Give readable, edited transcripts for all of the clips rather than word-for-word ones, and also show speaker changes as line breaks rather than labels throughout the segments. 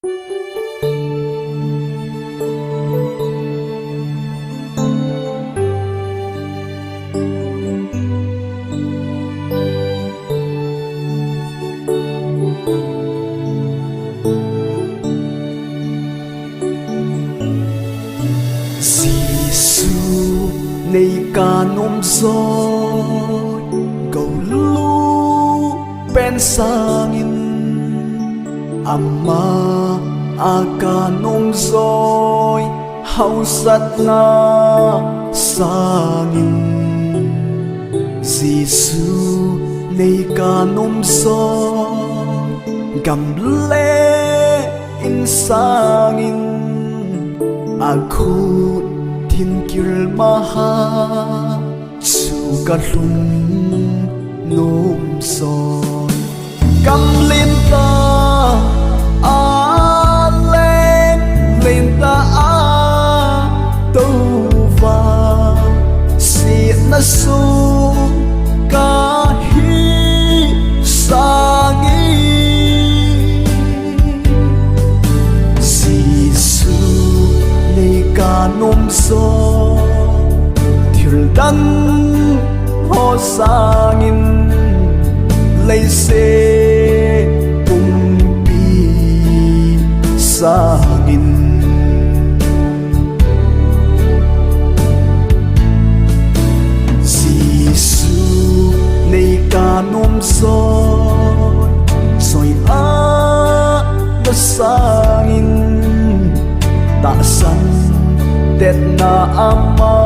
Giêsu này ca nôm rồi cầu lu pen sangin amma ca nôm rồi hau sat na sangin Giêsu này ca nôm rồi gam le in sangin aku tingkil maha sugalum nom son kam linta alen linta tova si nasu kahi sangi nôm so thiul dan ho sangin lấy se pumpi sangin Giêsu này ca nôm so soi na sangin ta san Tet na ama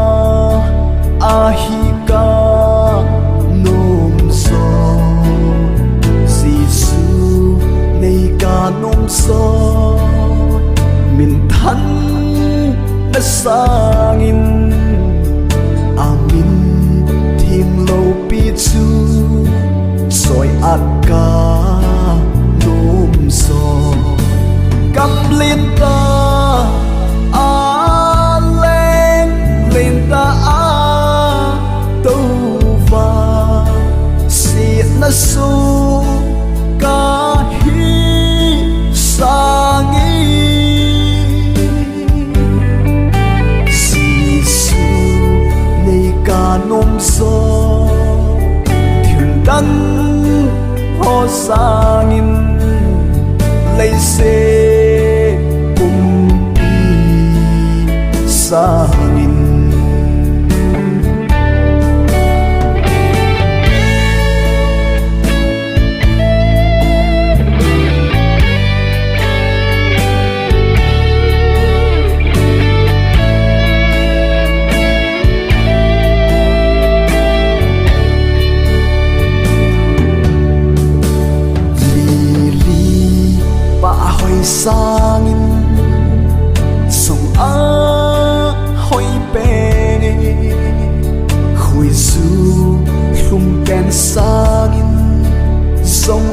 ahika nom so Giêsu này ca nom so min than na sangin amin thim lo pi chu soi akka nom so kam linta nasu kahi sangi Giêsu này ca nôm so thiul dan ho sangin lấy se pumpi sangin sangin song hoi pe hui su lum pen sangin song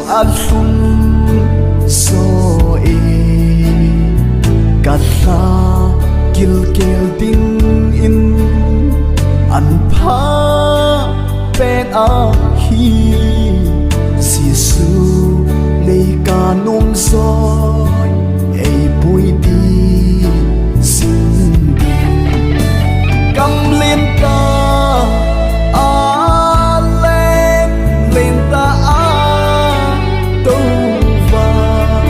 lum so e katla kil kel ding in an pha pen hi Giêsu này ca nôm so bui đi xin đi cầm lên ta lên lên ta tu va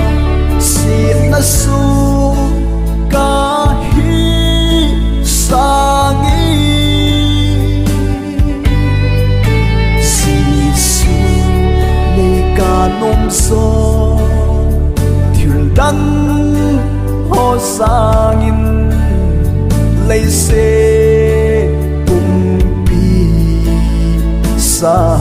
xin na su kahi sangi Giêsu này ca nôm so thiul dan ho sangin lấy se pumpi sa